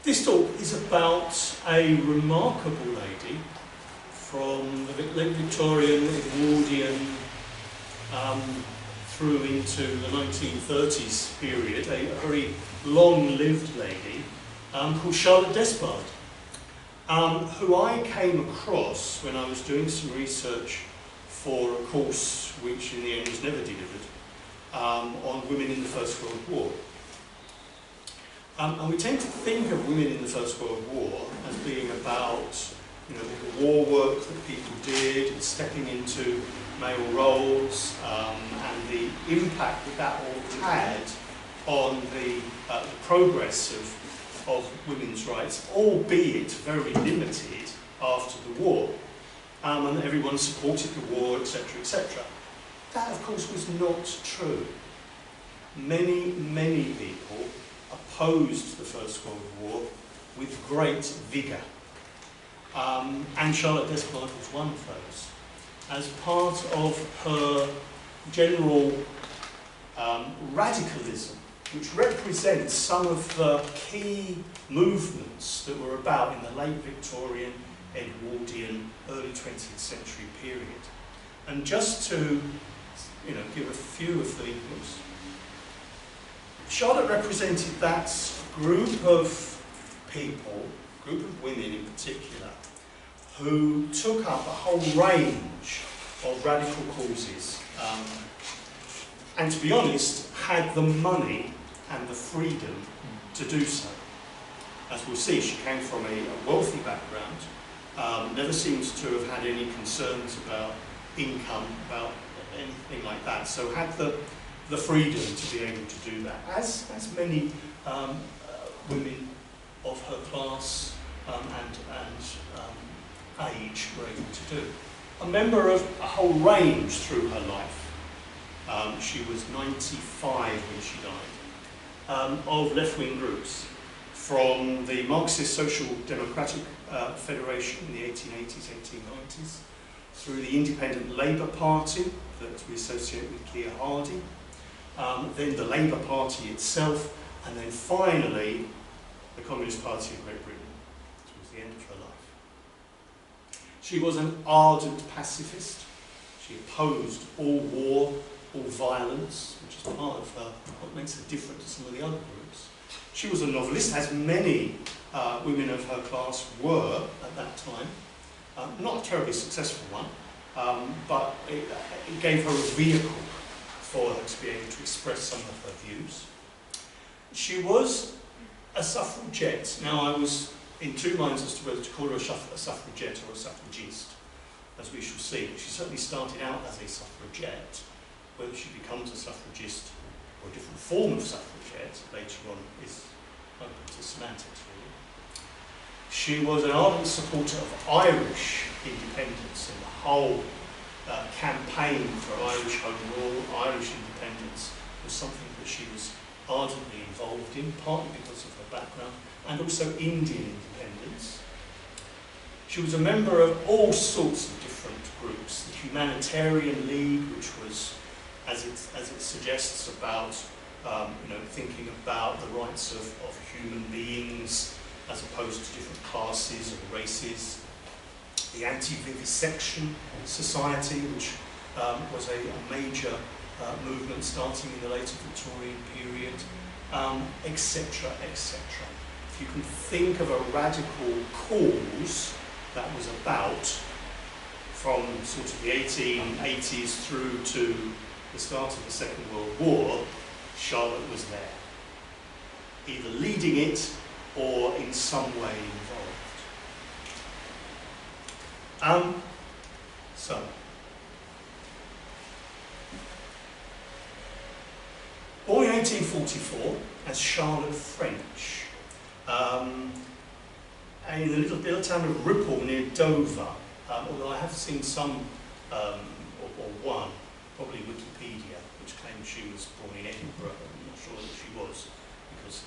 This talk is about a remarkable lady from the late Victorian, Edwardian, through into the 1930s period, a very long-lived lady called Charlotte Despard, who I came across when I was doing some research for a course which in the end was never delivered, on women in the First World War. And we tend to think of women in the First World War as being about, the war work that people did, and stepping into male roles, and the impact that that all had on the progress of women's rights, albeit very limited after the war. And everyone supported the war, etc., etc. That, of course, was not true. Many, many people opposed the First World War with great vigour. And Charlotte Despard was one of those. As part of her general radicalism, which represents some of the key movements that were about in the late Victorian, Edwardian, early 20th century period. And just to give a few of the Charlotte represented that group of people, group of women in particular, who took up a whole range of radical causes, and to be honest, had the money and the freedom to do so. As we'll see, she came from a wealthy background, never seems to have had any concerns about income, about anything like that, so had the freedom to be able to do that, as many women of her class and age were able to do. A member of a whole range through her life. She was 95 when she died, of left-wing groups, from the Marxist Social Democratic Federation in the 1880s, 1890s, through the Independent Labour Party that we associate with Keir Hardie, then the Labour Party itself, and then finally the Communist Party of Great Britain, towards the end of her life. She was an ardent pacifist. She opposed all war, all violence, which is part of what makes her different to some of the other groups. She was a novelist, as many women of her class were at that time. Not a terribly successful one, but it gave her a vehicle for her to be able to express some of her views. She was a suffragette. Now, I was in two minds as to whether to call her a suffragette or a suffragist, as we shall see. She certainly started out as a suffragette. Whether she becomes a suffragist or a different form of suffragette later on is open to semantics, really. She was an ardent supporter of Irish independence, and the whole campaign for Irish Home Rule, Irish independence, was something that she was ardently involved in, partly because of her background, and also Indian independence. She was a member of all sorts of different groups. The Humanitarian League, which was, as it suggests, about thinking about the rights of human beings as opposed to different classes or races. The Anti-Vivisection Society, which was a major movement starting in the later Victorian period, etc., etc. If you can think of a radical cause that was about from sort of the 1880s through to the start of the Second World War, Charlotte was there, either leading it or in some way involved. Born in 1844 as Charlotte French, in the little town of Ripple near Dover, although I have seen some, or one, probably Wikipedia, which claims she was born in Edinburgh. I'm not sure that she was, because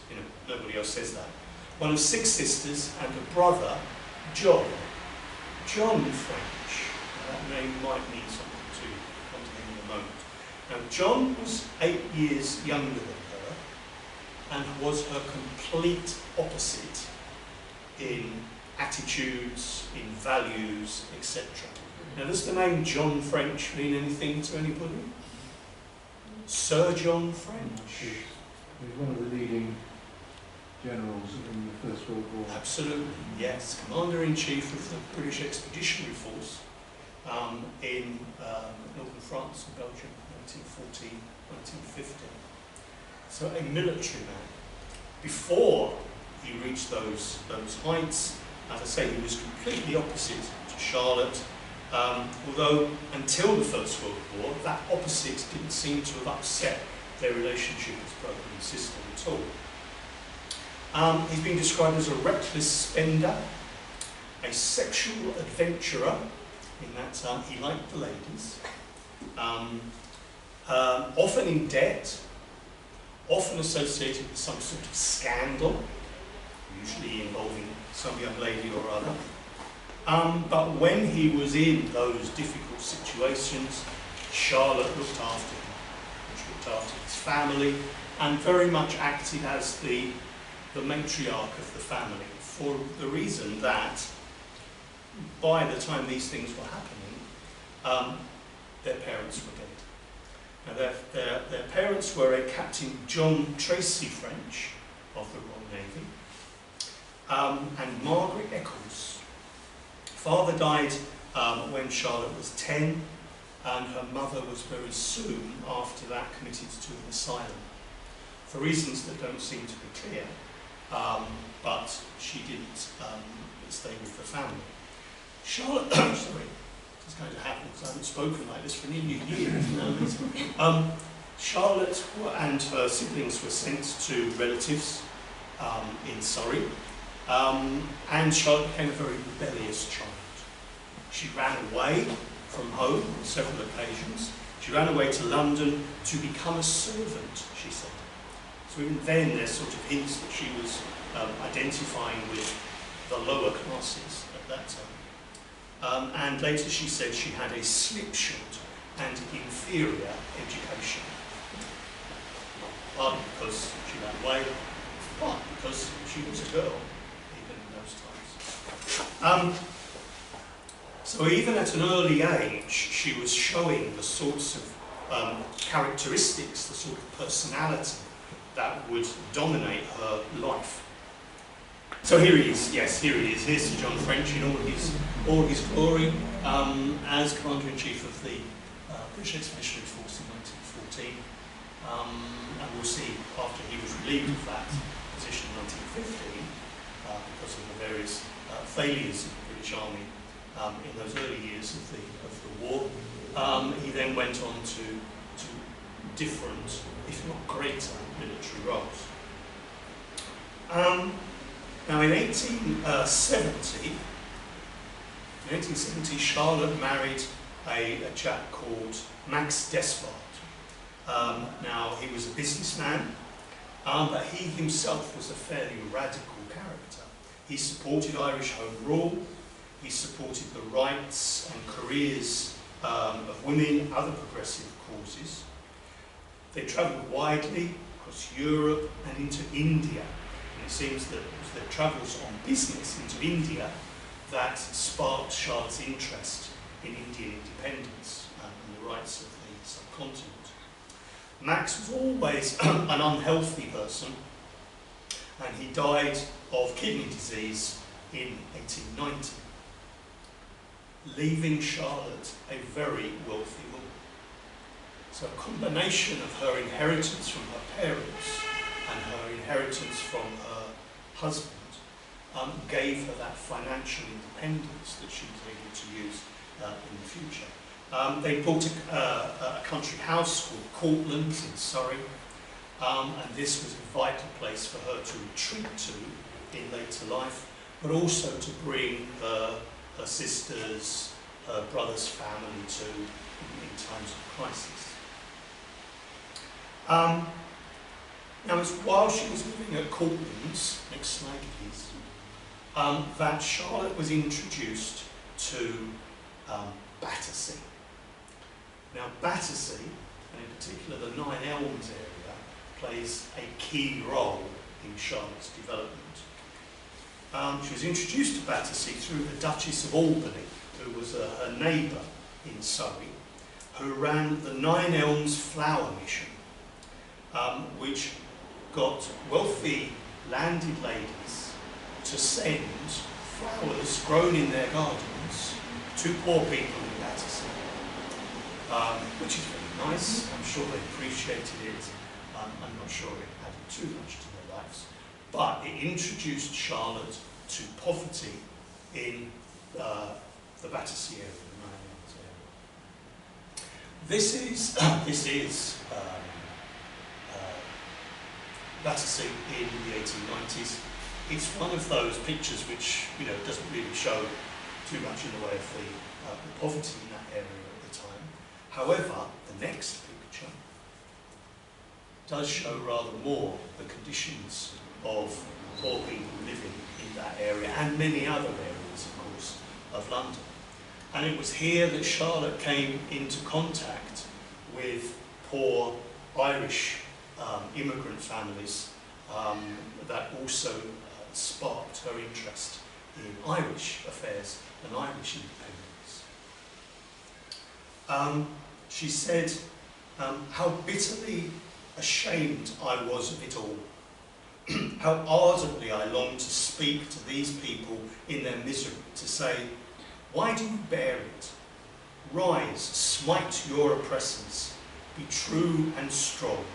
nobody else says that. One of 6 sisters and a brother, John French. That name might mean something to you. Come to him in a moment. Now, John was 8 years younger than her, and was her complete opposite in attitudes, in values, etc. Now, does the name John French mean anything to anybody? Sir John French? He's one of the leading generals in the First World War. Absolutely, yes. Commander-in-Chief of the British Expeditionary Force in northern France and Belgium, 1914, 1915. So a military man. Before he reached those heights, as I say, he was completely opposite to Charlotte, although until the First World War, that opposite didn't seem to have upset their relationship as brother and sister at all. He's been described as a reckless spender, a sexual adventurer, in that he liked the ladies, often in debt, often associated with some sort of scandal, usually involving some young lady or other. But when he was in those difficult situations, Charlotte looked after him, which looked after his family, and very much acted as the matriarch of the family, for the reason that by the time these things were happening, their parents were dead. Now their parents were a Captain John Tracy French of the Royal Navy, and Margaret Eccles. Father died when Charlotte was 10, and her mother was very soon after that committed to an asylum, for reasons that don't seem to be clear, but she didn't stay with the family. Charlotte, sorry, this is going to happen because I haven't spoken like this for nearly a year. Charlotte and her siblings were sent to relatives in Surrey, and Charlotte became a very rebellious child. She ran away from home on several occasions. She ran away to London to become a servant, she said. So even then there's sort of hints that she was identifying with the lower classes at that time. And later she said she had a slipshod and inferior education. Partly because she ran away, partly because she was a girl, even in those times. So even at an early age, she was showing the sorts of characteristics, the sort of personality that would dominate her life. So here he is, yes, here he is. Here's Sir John French in all his glory as Commander-in-Chief of the British Expeditionary Force in 1914. And we'll see after he was relieved of that position in 1915, because of the various failures of the British Army in those early years of the war. He then went on to different, if not greater, military roles. Now in 1870, Charlotte married a chap called Max Despard. Now he was a businessman, but he himself was a fairly radical character. He supported Irish Home Rule, he supported the rights and careers of women, other progressive causes. They travelled widely across Europe and into India. And it seems that it was their travels on business into India that sparked Charlotte's interest in Indian independence and the rights of the subcontinent. Max was always an unhealthy person, and he died of kidney disease in 1890, leaving Charlotte a very wealthy woman. So a combination of her inheritance from her parents and her inheritance from her husband gave her that financial independence that she was able to use in the future. They bought a country house called Courtlands in Surrey, and this was a vital place for her to retreat to in later life, but also to bring her sisters, her brother's family to in times of crisis. Now, it's while she was living at Courtlands, next slide please, that Charlotte was introduced to Battersea. Now, Battersea, and in particular the Nine Elms area, plays a key role in Charlotte's development. She was introduced to Battersea through the Duchess of Albany, who was her neighbour in Surrey, who ran the Nine Elms Flower Mission, which got wealthy landed ladies to send flowers grown in their gardens to poor people in Battersea, which is very nice. I'm sure they appreciated it. I'm not sure it added too much to their lives, but it introduced Charlotte to poverty in the Battersea area, the Nine Elms area. This is Battersea in the 1890s. It's one of those pictures which, you know, doesn't really show too much in the way of the poverty in that area at the time. However, the next picture does show rather more the conditions of poor people living in that area and many other areas, of course, of London. And it was here that Charlotte came into contact with poor Irish immigrant families that also sparked her interest in Irish affairs and Irish independence. She said, how bitterly ashamed I was of it all. How ardently I longed to speak to these people in their misery, to say, why do you bear it? Rise, smite your oppressors, be true and strong.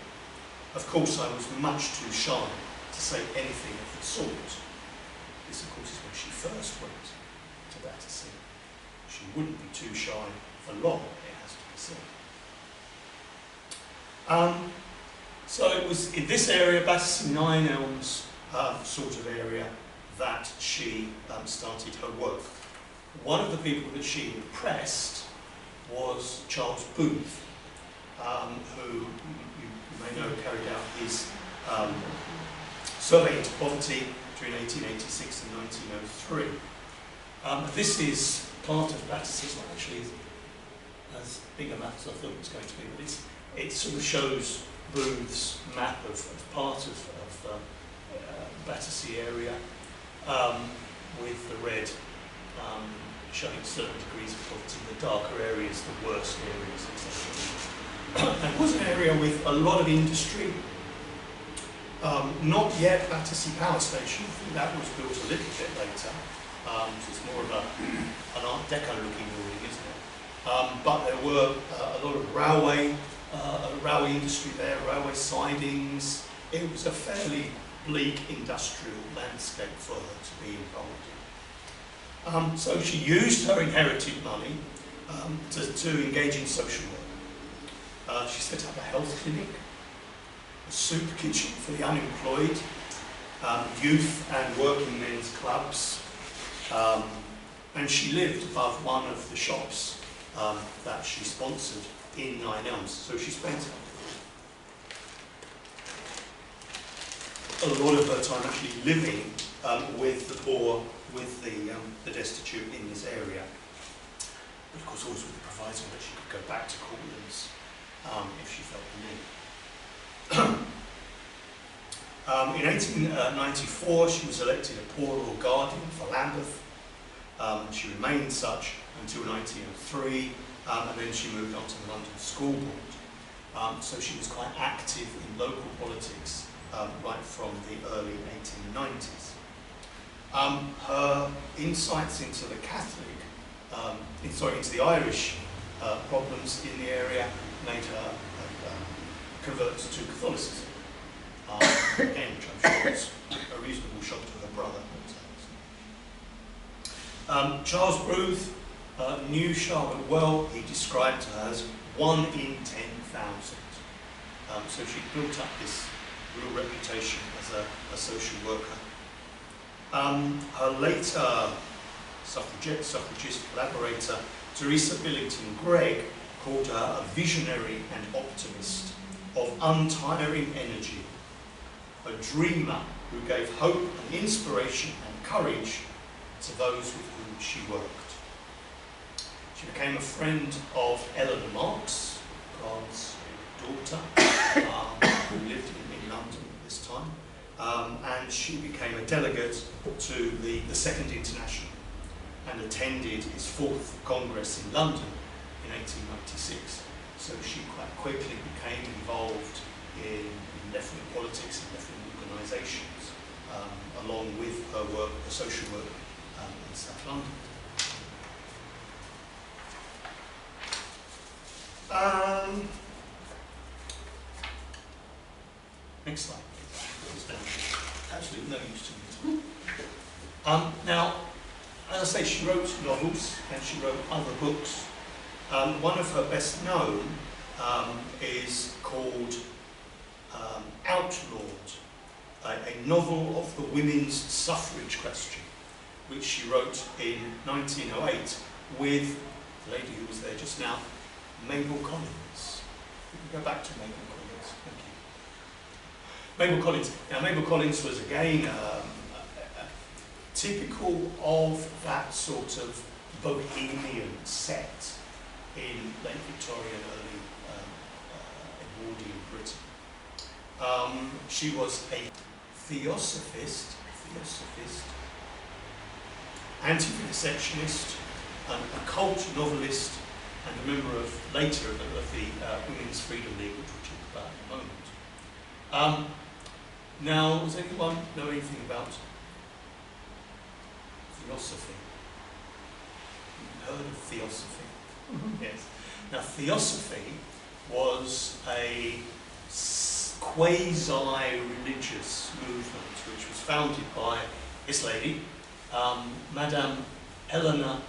Of course, I was much too shy to say anything of the sort. This, of course, is when she first went to Battersea. She wouldn't be too shy for long, it has to be said. So it was in this area, Battersea Nine Elms sort of area, that she started her work. One of the people that she impressed was Charles Booth, who you may know carried out his survey into poverty between 1886 and 1903. This is part of Battersea. It's not actually as big a map as I thought it was going to be, but it sort of shows Booth's map of part of Battersea area, with the red showing certain degrees of poverty, the darker areas, the worst areas, etc. It was an area with a lot of industry. Not yet Battersea Power Station. I think that was built a little bit later. So it's more of an Art Deco looking building, isn't it? But there were a lot of railway industry there, railway sidings. It was a fairly bleak industrial landscape for her to be involved in. So she used her inherited money to engage in social work. She set up a health clinic, a soup kitchen for the unemployed, youth and working men's clubs, and she lived above one of the shops that she sponsored in Nine Elms. So she spent a lot of her time actually living with the poor, with the destitute in this area. But of course always with the proviso that she could go back to Cortlands if she felt the need. In 1894 she was elected a Poor Law Guardian for Lambeth. She remained such until 1903, and then she moved on to the London School Board. So she was quite active in local politics right from the early 1890s. Her insights into the into the Irish problems in the area made her convert to Catholicism. Again, which I'm sure was a reasonable shock to her brother. Charles Booth knew Charlotte well. He described her as 1 in 10,000. So she built up this real reputation as a social worker. Her later suffragist collaborator, Teresa Billington Gregg, called her a visionary and optimist of untiring energy, a dreamer who gave hope and inspiration and courage to those with whom she worked. She became a friend of Eleanor Marx, God's daughter, who lived in London at this time, and she became a delegate to the Second International and attended his 4th Congress in London in 1896. So she quite quickly became involved in left-wing politics and left-wing organisations, along with her work, her social work in South London. Next slide. Absolutely no use to me. Now, as I say, she wrote novels and she wrote other books. One of her best known is called Outlawed, a novel of the women's suffrage question, which she wrote in 1908 with the lady who was there just now, Mabel Collins. We can go back to Mabel Collins. Thank you. Mabel Collins. Now, Mabel Collins was again typical of that sort of bohemian set in late Victorian, early Edwardian Britain. She was a theosophist, anti-vivisectionist, an occult novelist, and a member of later of the Women's Freedom League, which we'll talk about in a moment. Now, does anyone know anything about theosophy? You've heard of theosophy? Mm-hmm. Yes. Now, theosophy was a quasi-religious movement which was founded by this lady, Madame Helena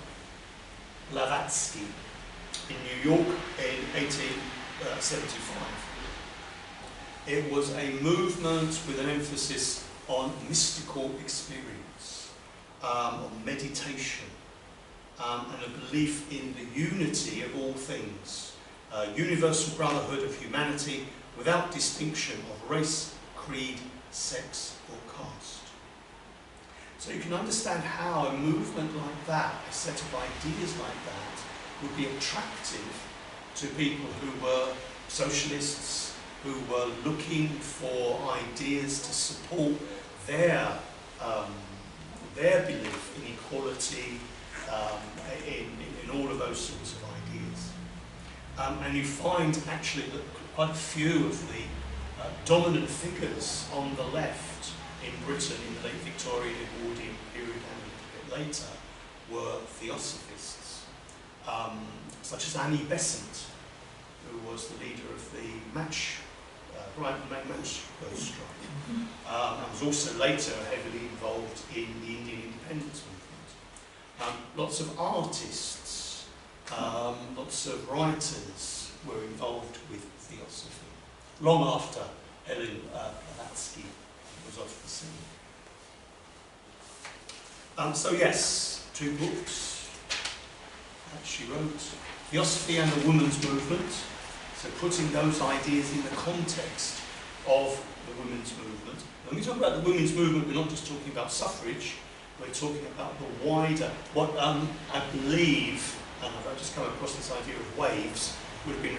Blavatsky, in New York in 1875. It was a movement with an emphasis on mystical experience, on meditation, and a belief in the unity of all things, universal brotherhood of humanity without distinction of race, creed, sex or caste. So you can understand how a movement like that, a set of ideas like that, would be attractive to people who were socialists, who were looking for ideas to support their belief in equality, in all of those sorts of ideas. And you find actually that quite a few of the dominant figures on the left in Britain in the late Victorian, Edwardian period and a bit later were theosophists, such as Annie Besant, who was the leader of the match strike, and was also later heavily involved in the Indian independence movement. Lots of artists, lots of writers were involved with theosophy, long after Helen Blavatsky was off the scene. So yes, 2 books that she wrote, Theosophy and the Women's Movement, so putting those ideas in the context of the women's movement. When we talk about the women's movement, we're not just talking about suffrage, we're talking about the wider, what I believe, and I've just come across this idea of waves, would have been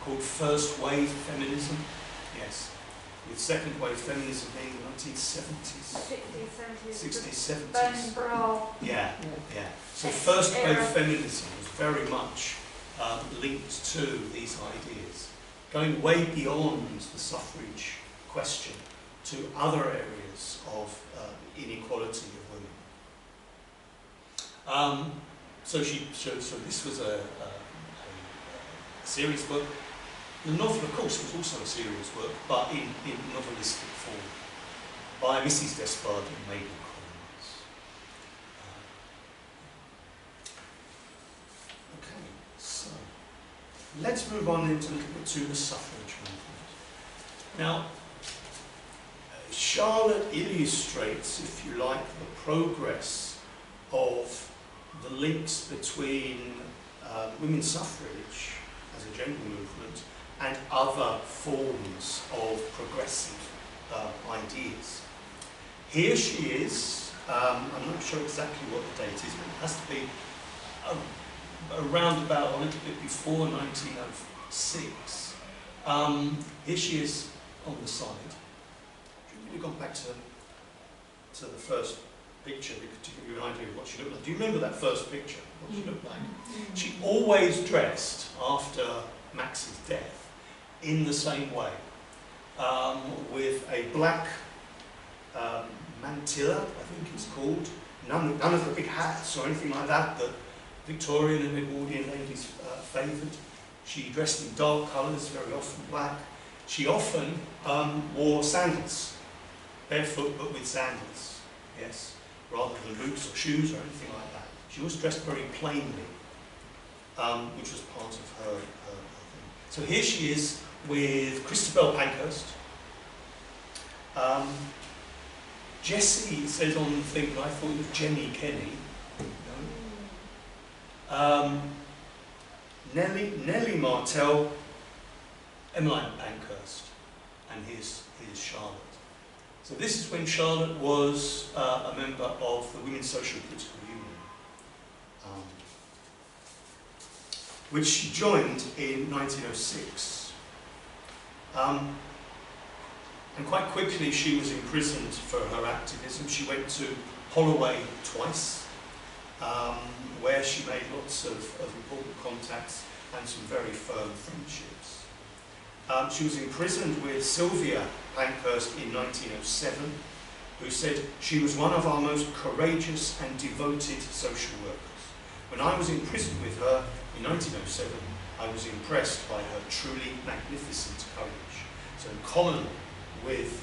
called first wave feminism. Yes. With second wave feminism being the 1970s. 60s, 70s. Burning bra. Yeah. So first wave feminism was very much linked to these ideas, going way beyond the suffrage question to other areas of inequality of women. So this was a serious book. The novel, of course, was also a serious work, but in novelistic form, by Mrs. Despard and Mabel Collins. Okay, so let's move on into a little bit to the suffrage movement. Now, Charlotte illustrates, if you like, the progress of the links between women's suffrage as a gender movement and other forms of progressive ideas. Here she is, I'm not sure exactly what the date is, but it has to be around about a little bit before 1906. Here she is on the side. We've gone back to to the first picture to give you an idea of what she looked like. Do you remember that first picture? What she looked like? She always dressed after Max's death in the same way, with a black mantilla, I think it's called. None of the big hats or anything like that that Victorian and Edwardian ladies favoured. She dressed in dark colours, very often black. She often wore sandals, barefoot but with sandals, yes, rather than boots or shoes or anything like that. She was dressed very plainly, which was part of her thing. So here she is with Christabel Pankhurst. Jessie says on the thing that I thought it was Jenny Kenny. No. Nellie Martell, Emmeline Pankhurst, and here's Charlotte. So this is when Charlotte was a member of the Women's Social and Political Union, which she joined in 1906. And quite quickly she was imprisoned for her activism. She went to Holloway twice, where she made lots of important contacts and some very firm friendships. She was imprisoned with Sylvia Pankhurst in 1907, who said she was one of our most courageous and devoted social workers. When I was in prison with her in 1907, I was impressed by her truly magnificent courage. So in common with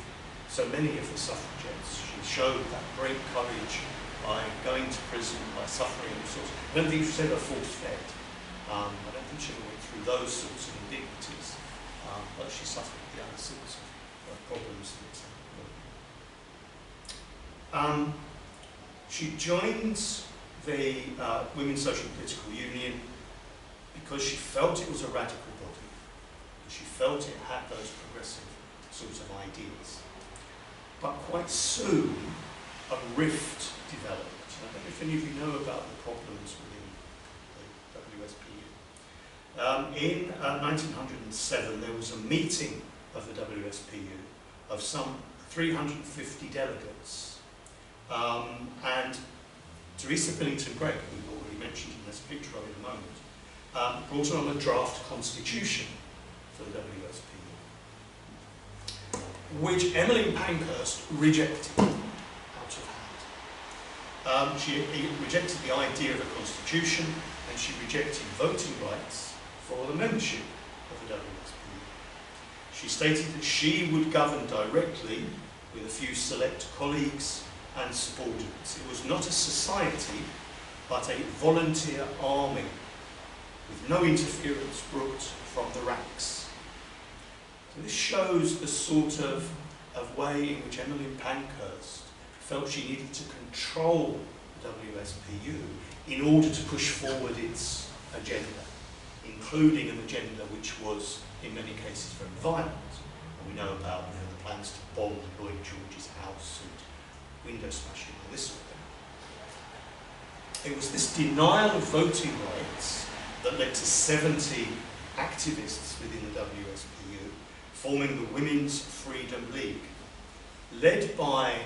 so many of the suffragettes, she showed that great courage by going to prison, by suffering all sorts. I don't think she ever force-fed. I don't think she ever went through those sorts of indignities, but she suffered the other sorts of problems. She joined the Women's Social and Political Union because she felt it was a radical body. She felt it had those progressive sorts of ideas. But quite soon, a rift developed. I don't know if any of you know about the problems within the WSPU. In 1907, there was a meeting of the WSPU of some 350 delegates. And Teresa Billington-Gregg, who we've already mentioned, and there's a picture of it in a moment, brought on a draft constitution for the WSPU, which Emmeline Pankhurst rejected out of hand. She rejected the idea of a constitution, and she rejected voting rights for the membership of the WSPU. She stated that she would govern directly with a few select colleagues and subordinates. It was not a society, but a volunteer army, with no interference brooked from the ranks. So this shows the sort of way in which Emmeline Pankhurst felt she needed to control the WSPU in order to push forward its agenda, including an agenda which was, in many cases, very violent. And we know about the plans to bomb Lloyd George's house and window smashing and this sort of thing. It was this denial of voting rights that led to 70 activists within the WSPU forming the Women's Freedom League, led by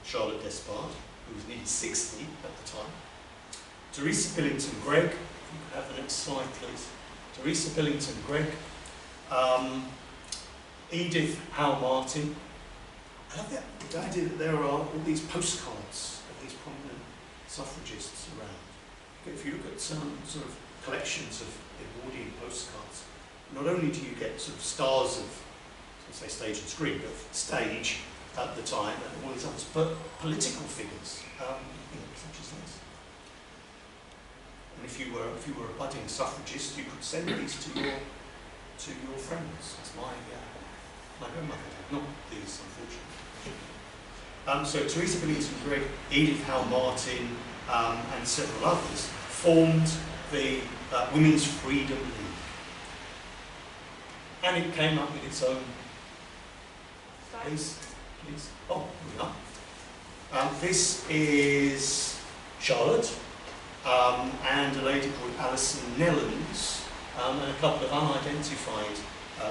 Charlotte Despard, who was nearly 60 at the time, Teresa Billington-Gregg, if you could have the next slide please, Teresa Billington-Gregg, Edith Howe Martin. I love the idea that there are all these postcards of these prominent suffragists around. If you look at some sort of collections of Edwardian postcards, not only do you get sort of stars of, say, stage and screen, but stage at the time and all these others, but political figures, such as this. And if you were a budding suffragist, you could send these to your friends. That's my grandmother did, not these, unfortunately. So Teresa Billington-Gregg, Edith Howe Martin, and several others formed the Women's Freedom League. And it came up with its own... Please. Oh, here we are. This is Charlotte, and a lady called Alison Nellens, and a couple of unidentified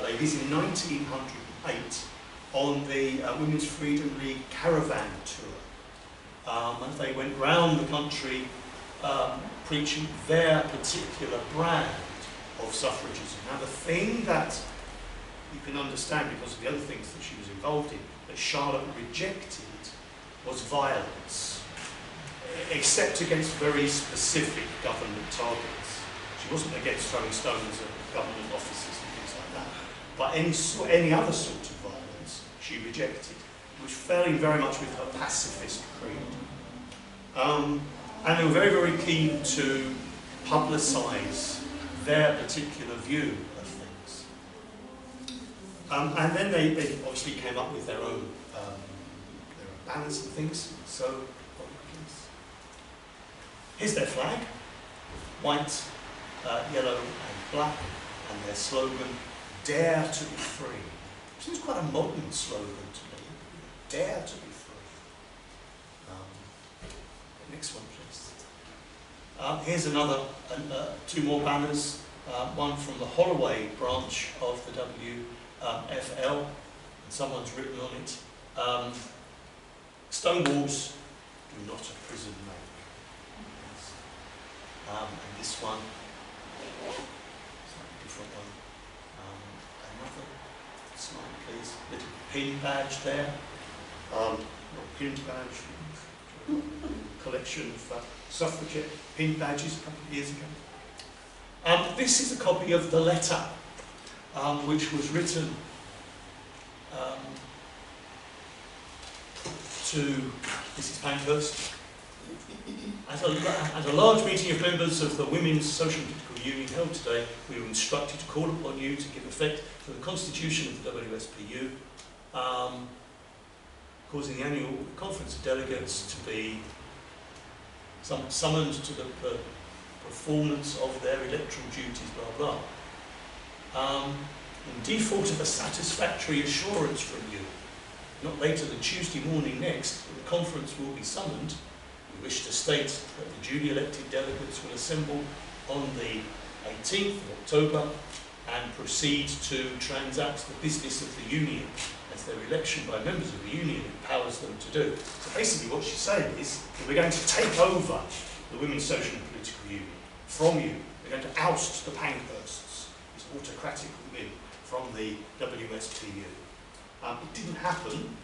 ladies in 1908 on the Women's Freedom League caravan tour. And they went round the country preaching their particular brand of suffragism. Now the thing that you can understand because of the other things that she was involved in, that Charlotte rejected was violence, except against very specific government targets. She wasn't against throwing stones at government offices and things like that, but any other sort of violence she rejected, which fell in very much with her pacifist creed. And they were very, very keen to publicise their particular view of things. And then they obviously came up with their own banners and things. So, here's their flag, white, yellow and black, and their slogan, "Dare to be free." Seems quite a modern slogan to me. Dare to be free. Next one, please. Here's another, two more banners. One from the Holloway branch of the WFL, and someone's written on it, "Stone walls do not a prison make." Yes. And this one, slightly different one. Another slide, please. Little pin badge there. Not pin badge. Collection of suffragette pin badges a couple of years ago. This is a copy of the letter which was written to Mrs. Pankhurst. At a large meeting of members of the Women's Social and Political Union held today, we were instructed to call upon you to give effect to the constitution of the WSPU, causing the annual conference of delegates to be summoned to the performance of their electoral duties, blah blah. In default of a satisfactory assurance from you, not later than Tuesday morning next, when the conference will be summoned, we wish to state that the duly elected delegates will assemble on the 18th of October and proceed to transact the business of the Union, as their election by members of the Union empowers them to do. So basically what she's saying is that we're going to take over the Women's Social and Political Union from you. We're going to oust the Pankhursts, these autocratic women, from the WSPU. It didn't happen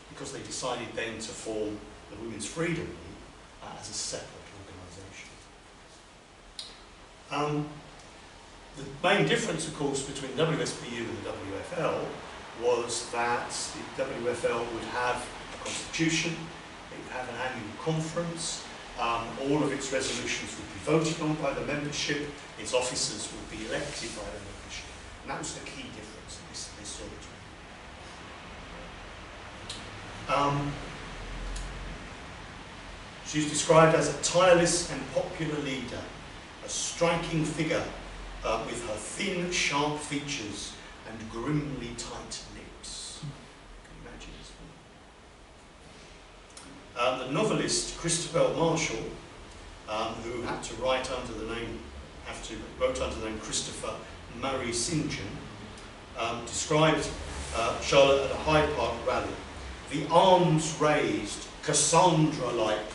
because they decided then to form the Women's Freedom League as a separate organisation. The main difference, of course, between the WSPU and the WFL was that the WFL would have a constitution, it would have an annual conference, all of its resolutions would be voted on by the membership, its officers would be elected by the membership. And that was the key difference that they saw between. She's described as a tireless and popular leader, a striking figure with her thin, sharp features and grimly tight lips. Can you imagine this one? The novelist Christabel Marshall, who had to write under the name, wrote under the name Christopher Murray St. John, described Charlotte at a Hyde Park rally. The arms raised, Cassandra-like,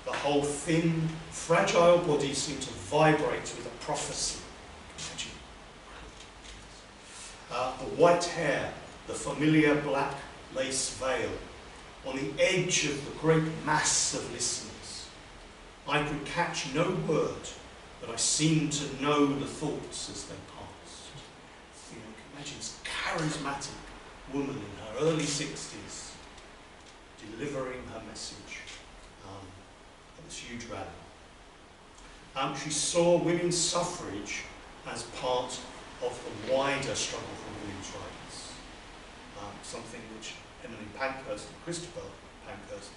the whole thin, fragile body seemed to vibrate with a prophecy. The white hair, the familiar black lace veil, on the edge of the great mass of listeners. I could catch no word, but I seemed to know the thoughts as they passed. You know, you can imagine this charismatic woman in her early 60s delivering her message at this huge rally. She saw women's suffrage as part of the wider struggle for women's rights, something which Emmeline Pankhurst and Christabel Pankhurst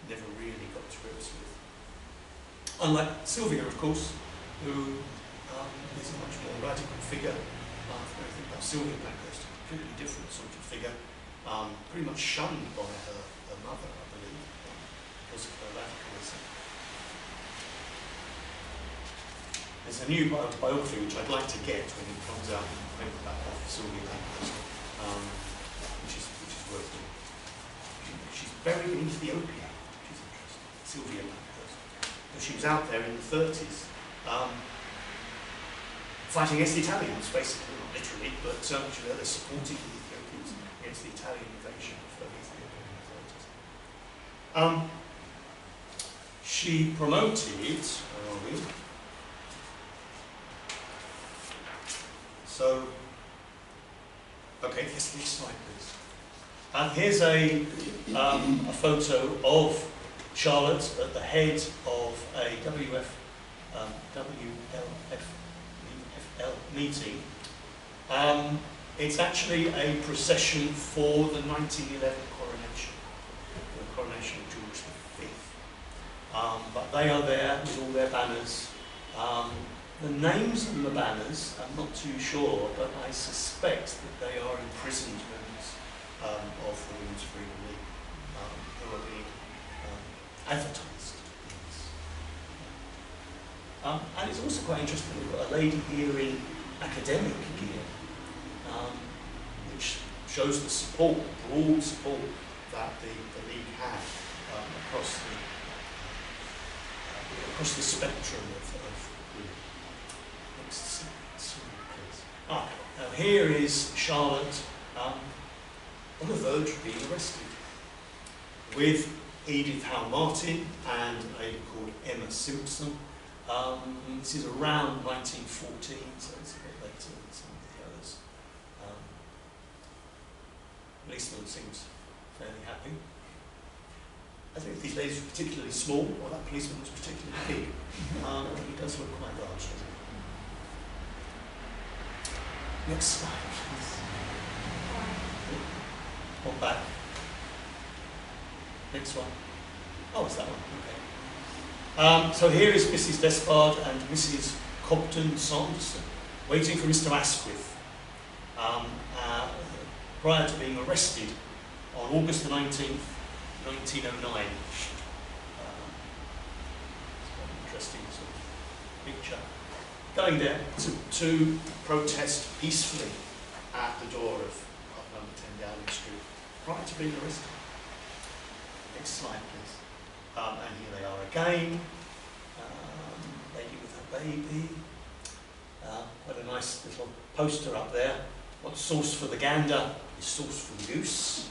never really got to grips with. Unlike Sylvia, of course, who is a much more radical figure. When I think about Sylvia Pankhurst, a completely different sort of figure, pretty much shunned by her mother, I believe, because of her radicalism. There's a new biography which I'd like to get when it comes out, of Sylvia Pankhurst, which is worth doing. She's buried in Ethiopia, which is interesting. Sylvia Pankhurst. But she was out there in the 30s, fighting against the Italians, basically, not literally, but she was there supporting the Ethiopians against the Italian invasion of Ethiopia in the 30s. She promoted, where are we? So, okay, next slide, please. And here's a photo of Charlotte at the head of a WLF meeting. It's actually a procession for the 1911 coronation, the coronation of George V. But they are there with all their banners. The names on the banners, I'm not too sure, but I suspect that they are imprisoned members of the Women's Freedom League who are being advertised. And it's also quite interesting, we've got a lady here in academic gear, which shows the support, the broad support that the League had across the spectrum of women. Next slide, please. Now here is Charlotte on the verge of being arrested, with Edith Howe Martin and a lady called Emma Simpson. This is around 1914, so it's a bit later than some of the others. Policeman seems fairly happy. I think if these ladies were particularly small, or that policeman was particularly big. He does look quite large, doesn't he? Next slide, please. One back. Next one. Oh, it's that one. Okay. So here is Mrs. Despard and Mrs. Cobden Sanderson waiting for Mr. Asquith prior to being arrested on August the 19th, 1909. It's quite an interesting sort of picture. Going there to protest peacefully at the door of number 10 Downing Street prior to being arrested. Next slide, please. And here they are again. Lady with her baby. Quite a nice little poster up there. What's sauce for the gander is sauce for the goose.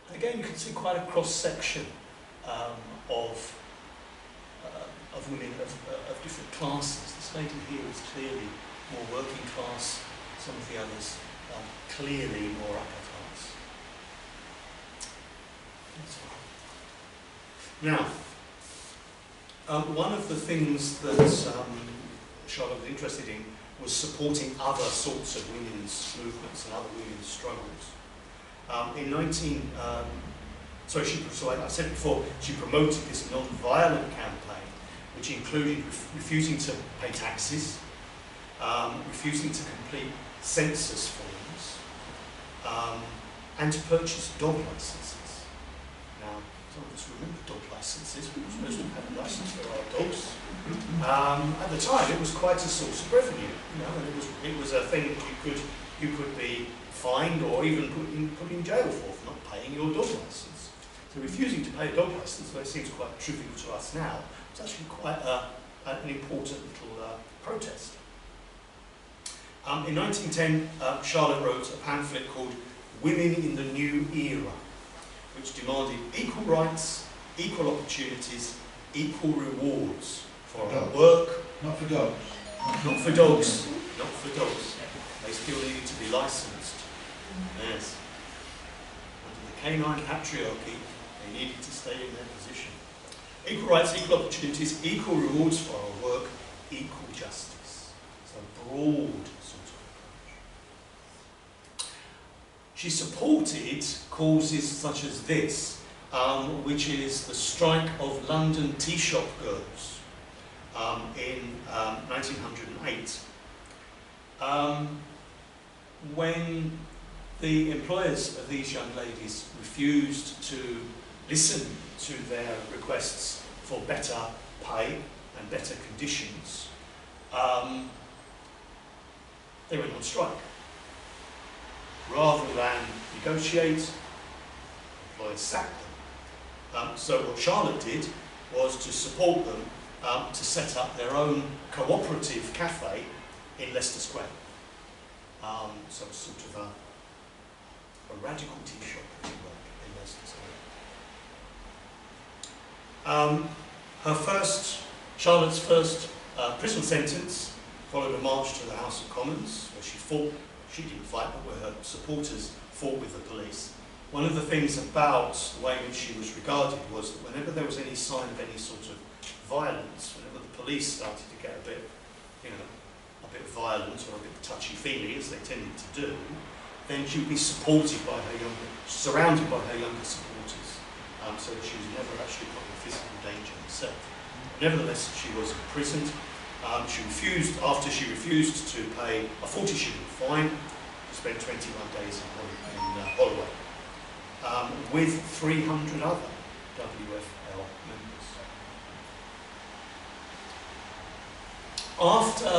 And again, you can see quite a cross section of women of different classes. This lady here is clearly more working class. Some of the others clearly more upper class. Now, one of the things that Charlotte was interested in was supporting other sorts of women's movements and other women's struggles. I said before, she promoted this non-violent campaign, which included refusing to pay taxes, refusing to complete census forms, and to purchase dog licenses. Now, some of us remember dog licenses, because most of them had a license for our dogs. At the time, it was quite a source of revenue, and it was a thing that you could be fined or even put in jail for not paying your dog license. So refusing to pay a dog license, though it seems quite trivial to us now, was actually quite an important little protest. In 1910, Charlotte wrote a pamphlet called Women in the New Era, which demanded equal rights, equal opportunities, equal rewards for our work. Not for dogs. Not for dogs. Not for dogs. They still needed to be licensed. Yes. Under the canine patriarchy, they needed to stay in their position. Equal rights, equal opportunities, equal rewards for our work, equal justice. So broad sort of approach. She supported causes such as this, which is the strike of London tea shop girls in 1908. When the employers of these young ladies refused to listen to their requests for better pay and better conditions, they went on strike. Rather than negotiate, employers sack them. So what Charlotte did was to support them to set up their own cooperative cafe in Leicester Square. So it's sort of a radical tea shop, if you like, in Leicester Square. Charlotte's first prison sentence followed a march to the House of Commons, where she fought. She didn't fight, but where her supporters fought with the police. One of the things about the way in which she was regarded was that whenever there was any sign of any sort of violence, whenever the police started to get a bit violent or a bit touchy-feely, as they tended to do, then she would be surrounded by her younger supporters, so that she was never actually put in physical danger herself. Nevertheless, she was imprisoned. After she refused to pay a 40-shilling fine, she spent 21 days in Holloway, with 300 other WFL members. After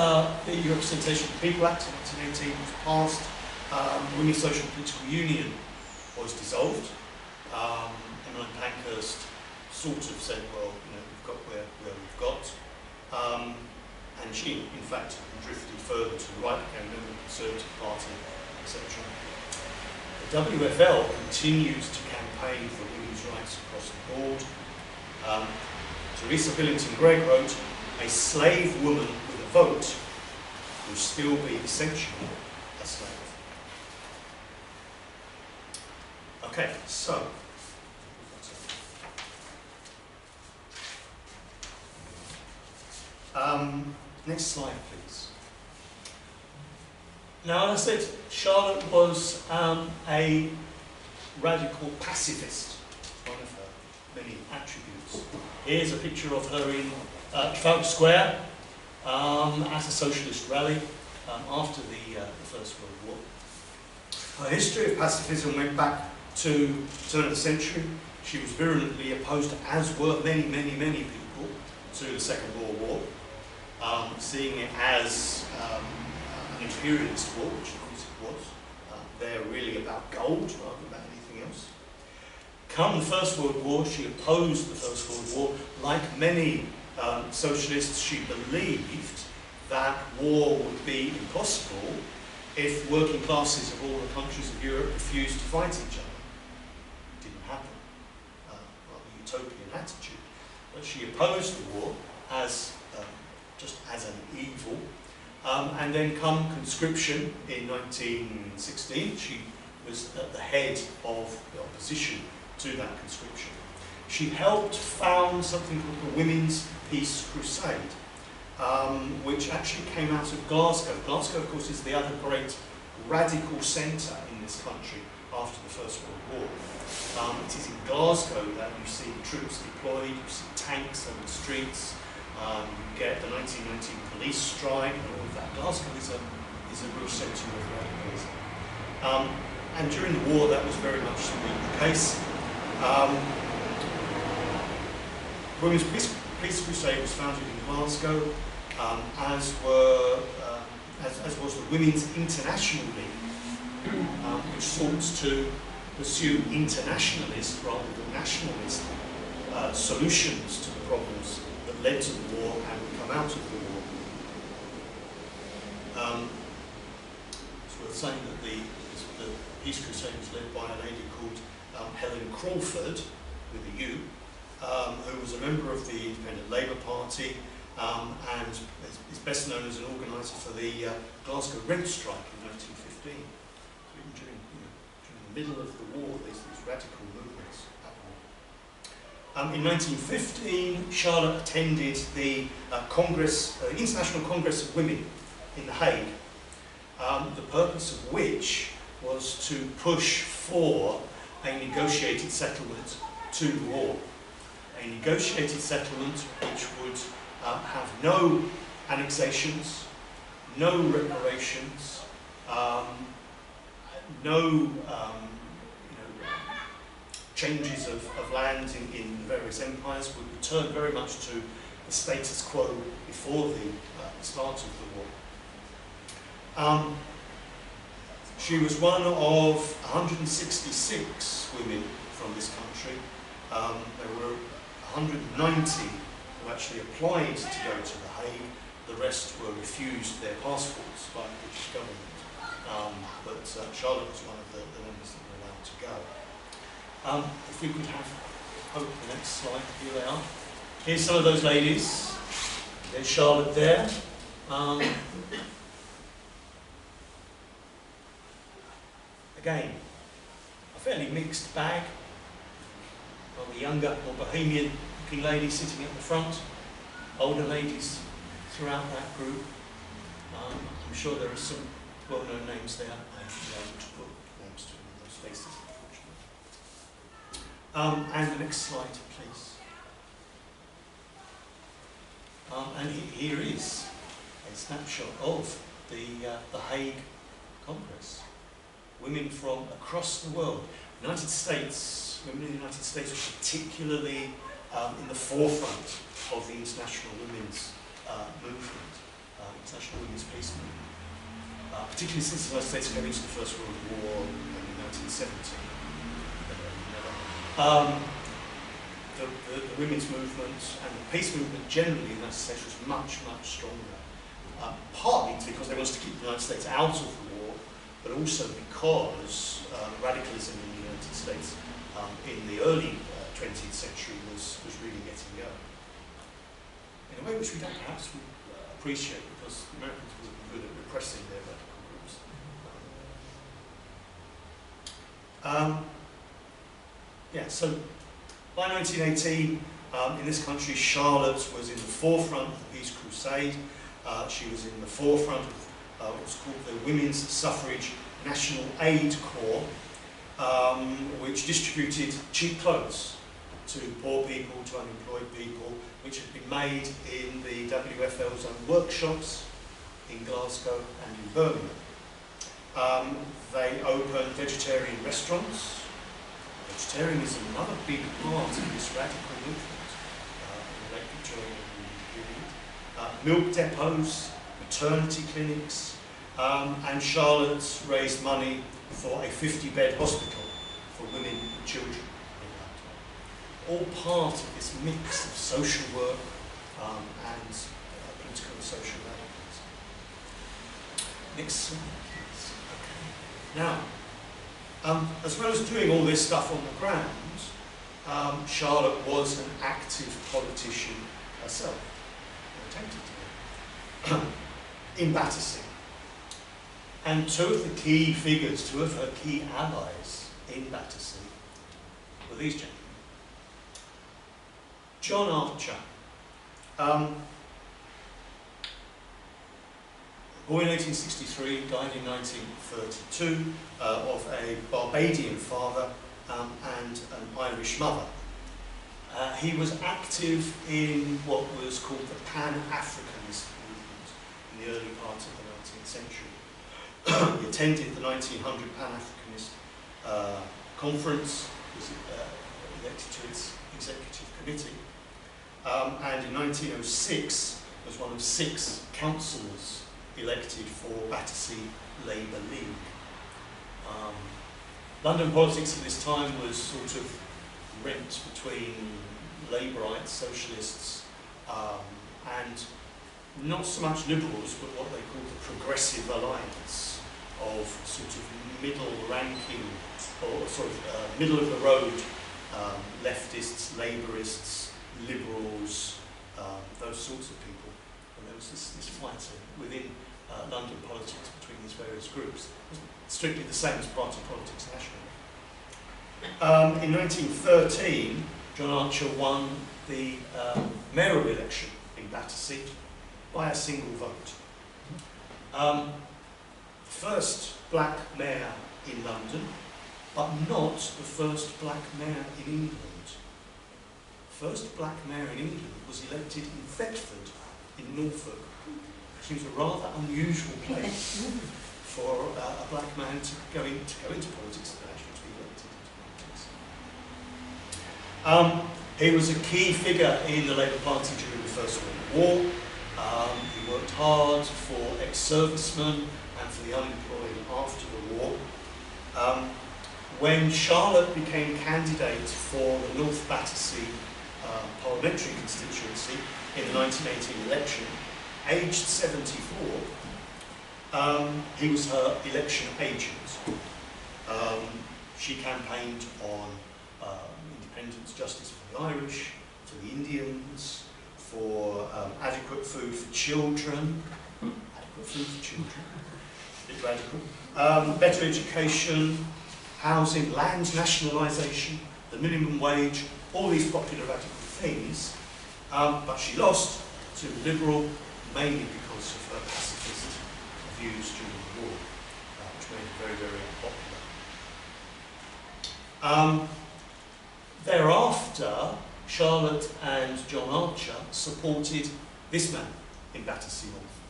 the Representation of the People Act of 1918 was passed, Women's Social and Political Union was dissolved. Emmeline Pankhurst sort of said, well, we've got where we've got. And she, in fact, drifted further to the right, became a member of the Conservative Party, etc. The WFL continues to campaign for women's rights across the board. Teresa Billington Gregg wrote, "A slave woman with a vote will still be essentially a slave." Okay, so next slide, please. Now, as I said, Charlotte was a radical pacifist, one of her many attributes. Here's a picture of her in Trafalgar Square at a socialist rally after the First World War. Her history of pacifism went back to the turn of the century. She was virulently opposed, as were many, many, many people, to the Second World War, seeing it as an imperialist war, which of course it was. They're really about gold rather than about anything else. Come the First World War, she opposed the First World War. Like many socialists, she believed that war would be impossible if working classes of all the countries of Europe refused to fight each other. It didn't happen. Rather utopian attitude. But she opposed the war as just as an evil. And then come conscription in 1916, she was at the head of the opposition to that conscription. She helped found something called the Women's Peace Crusade, which actually came out of Glasgow. Glasgow, of course, is the other great radical centre in this country after the First World War. It is in Glasgow that you see troops deployed, you see tanks on the streets, you get the 1919 police strike and all of that. Glasgow is a real centre of radicalism. And during the war, that was very much the case. Women's Peace Crusade was founded in Glasgow, as was the Women's International League, which sought to pursue internationalist rather than nationalist solutions to the problems that led to the war and would come out of the war. It's worth saying that the Peace Crusade was led by a lady called Helen Crawford, with a U, who was a member of the Independent Labour Party and is best known as an organiser for the Glasgow rent strike in 1915. So even during the middle of the war, there's these radical movements happening. In 1915, Charlotte attended the International Congress of Women in The Hague, the purpose of which was to push for a negotiated settlement to the war. A negotiated settlement which would have no annexations, no reparations, no changes of land in various empires, would return very much to the status quo before the start of the war. She was one of 166 women from this country. There were 190 who actually applied to go to The Hague. The rest were refused their passports by the British government. But Charlotte was one of the members that were allowed to go. If we could have, hope the next slide, here they are. Here's some of those ladies. There's Charlotte there. Again, a fairly mixed bag. Well, the younger, more bohemian-looking lady sitting at the front. Older ladies throughout that group. I'm sure there are some well-known names there. I haven't been able to put names to those faces, unfortunately. And the next slide, please. And here is a snapshot of the Hague Congress. Women from across the world. United States, women in the United States were particularly in the forefront of the international women's movement, international women's peace movement. Particularly since the United States came into the First World War in 1917. The women's movement and the peace movement generally in the United States was much, much stronger. Partly because they wanted to keep the United States out of the war, but also because radicalism in the United States in the early 20th century was really getting going. In a way which we don't perhaps appreciate, because the Americans were good at repressing their radical groups. Yeah, so by 1918, in this country, Charlotte was in the forefront of the Peace Crusade. She was in the forefront of what was called the Women's Suffrage National Aid Corps, which distributed cheap clothes to poor people, to unemployed people, which had been made in the WFL's own workshops in Glasgow and in Birmingham. They opened vegetarian restaurants. Vegetarianism, another big part of this radical movement in the late Victorian period. Milk depots, maternity clinics, and Charlotte raised money for a 50-bed hospital for women and children in London. All part of this mix of social work and political and social radicalism. Next slide, please. Okay. Now, as well as doing all this stuff on the ground, Charlotte was an active politician herself, or attempted to be, in Battersea. And two of the key figures, two of her key allies in Battersea were these gentlemen. John Archer, born in 1863, died in 1932, of a Barbadian father and an Irish mother. He was active in what was called the Pan-Africanist movement in the early part of the 19th century. He attended the 1900 Pan-Africanist conference, was elected to its executive committee, and in 1906 was one of 6 councillors elected for Battersea Labour League. London politics at this time was sort of rent between Labourites, socialists, and not so much liberals, but what they call the Progressive Alliance of sort of middle-ranking, or sort of middle-of-the-road leftists, Labourists, liberals, those sorts of people. And there was this fighting within London politics between these various groups. It wasn't strictly the same as party politics nationally. In 1913, John Archer won the mayoral election in Battersea by a single vote. First black mayor in London, but not the first black mayor in England. First black mayor in England was elected in Thetford in Norfolk, which seems a rather unusual place for a black man to go into politics and actually to be elected into politics. He was a key figure in the Labour Party during the First World War. He worked hard for ex-servicemen and for the unemployed after the war. When Charlotte became candidate for the North Battersea parliamentary constituency in the 1918 election, aged 74, he was her election agent. She campaigned on independence, justice for the Irish, for the Indians, for adequate food for children, adequate food for children, a bit radical, better education, housing, land nationalisation, the minimum wage, all these popular radical things, but she lost to Liberal, mainly because of her pacifist views during the war, which made her very, very unpopular. Thereafter, Charlotte and John Archer supported this man in Battersea North,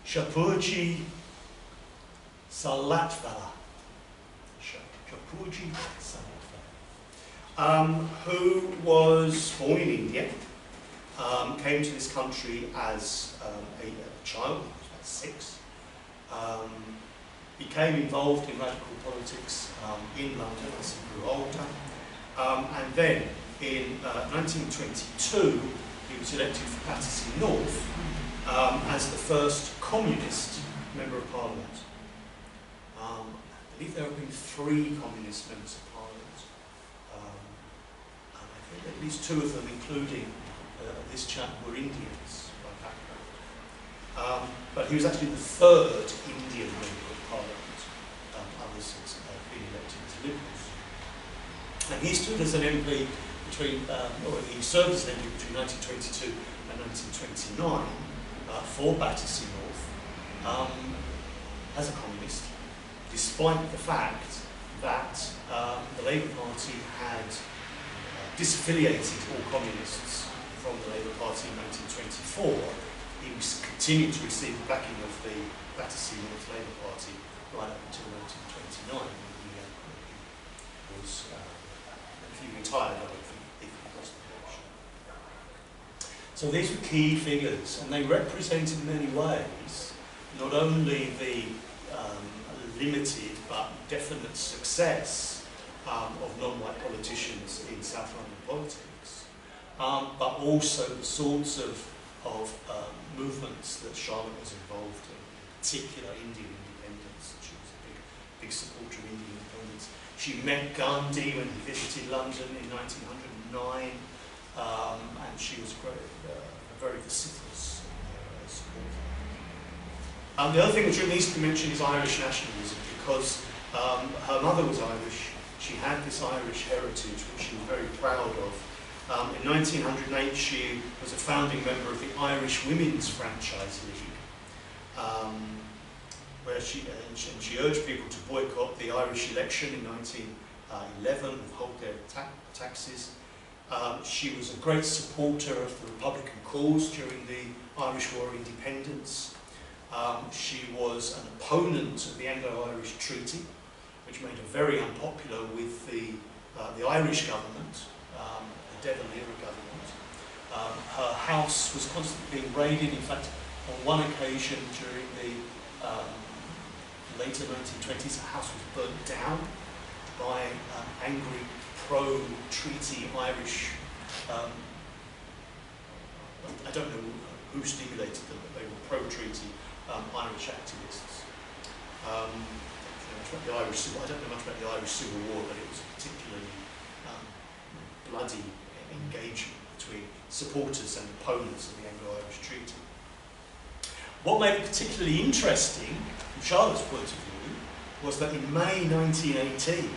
Shapurji Salatvala, who was born in India, came to this country as a child, he was about 6, became involved in radical politics in London as he grew older, and then in 1922 he was elected for Battersea North as the first communist Member of Parliament. I believe there have been 3 communist Members of Parliament, and I think at least 2 of them, including this chap, were Indians by background. But he was actually the 3rd Indian Member of Parliament. Others had been elected as Liberals. And he stood as an MP between, or he served as an MP between 1922 and 1929 for Battersea North as a communist, despite the fact that the Labour Party had disaffiliated all communists from the Labour Party in 1924. He continued to receive the backing of the Battersea North Labour Party right up until 1929, when he retired, I don't think he lost the election. So these were key figures, and they represent in many ways not only the limited but definite success of non-white politicians in South London politics, but also the sorts of movements that Charlotte was involved in particular Indian independence. She was a big supporter of Indian independence. She met Gandhi when he visited London in 1909, and she was a very vociferous supporter. The other thing which really needs to be mentioned is Irish nationalism, because her mother was Irish. She had this Irish heritage, which she was very proud of. In 1908, she was a founding member of the Irish Women's Franchise League, where she urged people to boycott the Irish election in 1911, withhold their taxes. She was a great supporter of the Republican cause during the Irish War of Independence. She was an opponent of the Anglo-Irish Treaty, which made her very unpopular with the Irish government, the De Valera government. Her house was constantly being raided. In fact, on one occasion during the later 1920s, her house was burnt down by angry pro-treaty Irish, I don't know who stimulated them, but they were pro-treaty Irish activists. I don't know much about the Irish Civil War, but it was a particularly bloody engagement between supporters and opponents of the Anglo-Irish Treaty. What made it particularly interesting, from Charlotte's point of view, was that in May 1918,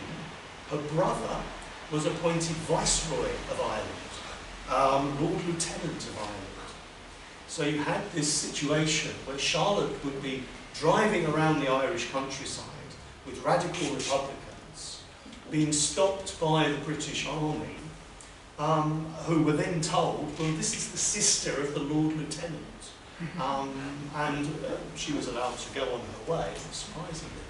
her brother was appointed Viceroy of Ireland, Lord Lieutenant of Ireland. So you had this situation where Charlotte would be driving around the Irish countryside with radical Republicans, being stopped by the British Army, who were then told, well, this is the sister of the Lord Lieutenant. And she was allowed to go on her way, surprisingly.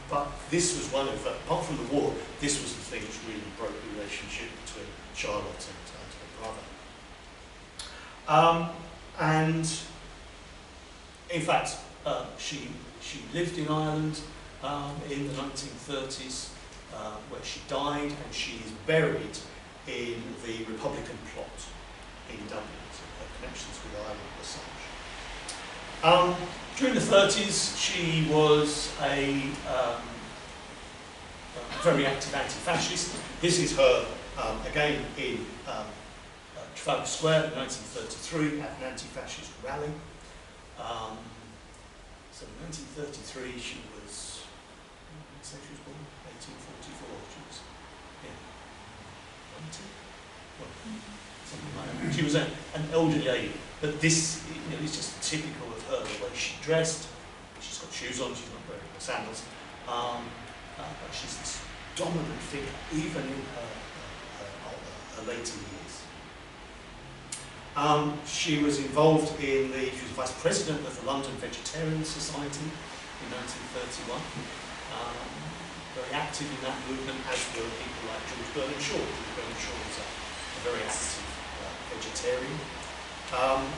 But this was one of, apart from the war, this was the thing which really broke the relationship between Charlotte and her brother. And in fact, she lived in Ireland in the 1930s, where she died, and she is buried in the Republican plot in Dublin. So her connections with Ireland were such. During the 30s, she was a very active anti-fascist. This is her, again, in Trafalgar Square in 1933 at an anti-fascist rally. So in 1933 she was, let's say she was born, 1844, she was, yeah, 20? Well, something like that. She was an elderly lady, but this, is just typical of her, the way she dressed. She's got shoes on, she's not wearing her sandals, but she's this dominant figure, even in her later years. She was involved in she was vice president of the London Vegetarian Society in 1931. Very active in that movement, as were people like George Bernard Shaw. Bernard Shaw was a very active vegetarian.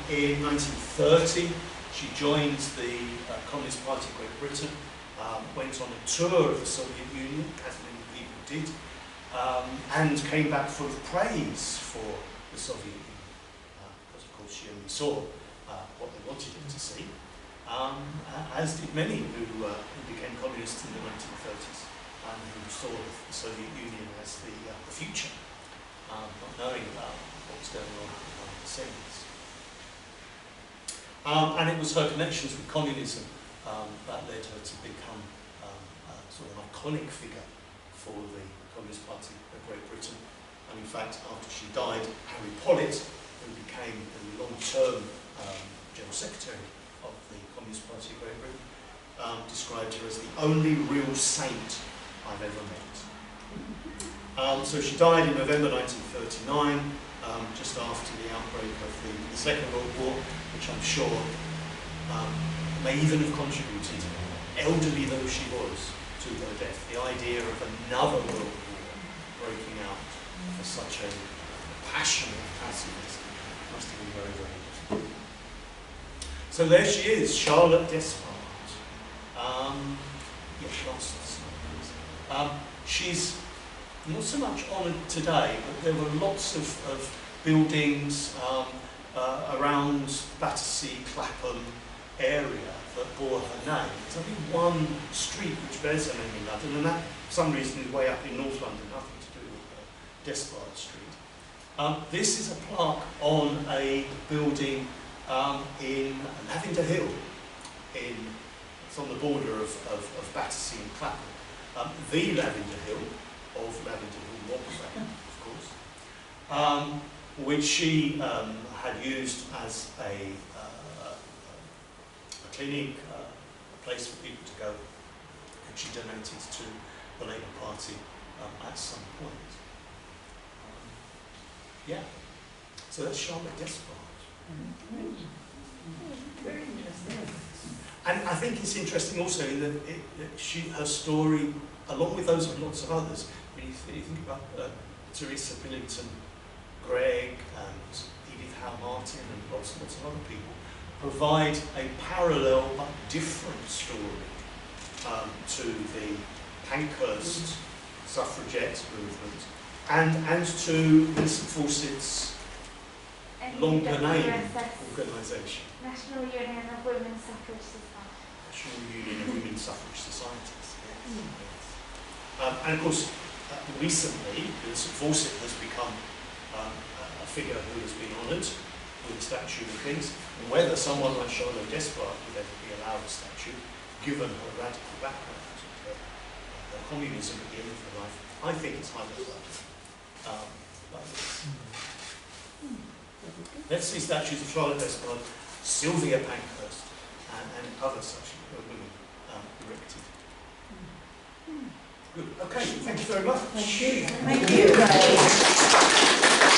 In 1930, she joined the Communist Party of Great Britain, went on a tour of the Soviet Union, as many people did, and came back full of praise for the Soviet Union. She only saw what they wanted him to see, as did many who became communists in the 1930s and who saw the Soviet Union as the future, not knowing about what was going on behind the scenes. And it was her connections with communism that led her to become sort of an iconic figure for the Communist Party of Great Britain. And in fact, after she died, Harry Pollitt, who became the long-term General Secretary of the Communist Party of Great Britain, described her as the only real saint I've ever met. So she died in November 1939, just after the outbreak of the Second World War, which I'm sure may even have contributed, elderly though she was, to her death. The idea of another world war breaking out for such a passionate pacifist must have been very, very difficult. So there she is, Charlotte Despard. She's not so much honoured today, but there were lots of buildings around Battersea, Clapham area that bore her name. There's only one street which bears her name in London, and that, for some reason, is way up in North London, nothing to do with Despard Street. This is a plaque on a building in Lavender Hill. It's on the border of Battersea and Clapham. The Lavender Hill of Lavender Hill Walkway, of course, which she had used as a clinic, a place for people to go, and she donated to the Labour Party at some point. Yeah, so that's Charlotte Despard. Very interesting. And I think it's interesting also in that her story, along with those of lots of others, when you think about Teresa Billington Gregg and Edith Howe Martin and lots and lots of other people, provide a parallel but different story to the Pankhurst suffragette movement and to Vincent Fawcett's longer name organisation. National Union of Women's Suffrage Societies. National Union of Women's Suffrage Societies, yes. And of course, recently, Vincent Fawcett has become a figure who has been honoured with a statue and things. And whether someone like Charlotte Despard would ever be allowed a statue, given her radical background and her communism at the end of her life, I think it's highly likely. Let's see statues of Charlotte Despard, Sylvia Pankhurst, and other such women erected. Good. Okay, thank you very much. Thank you. Thank you.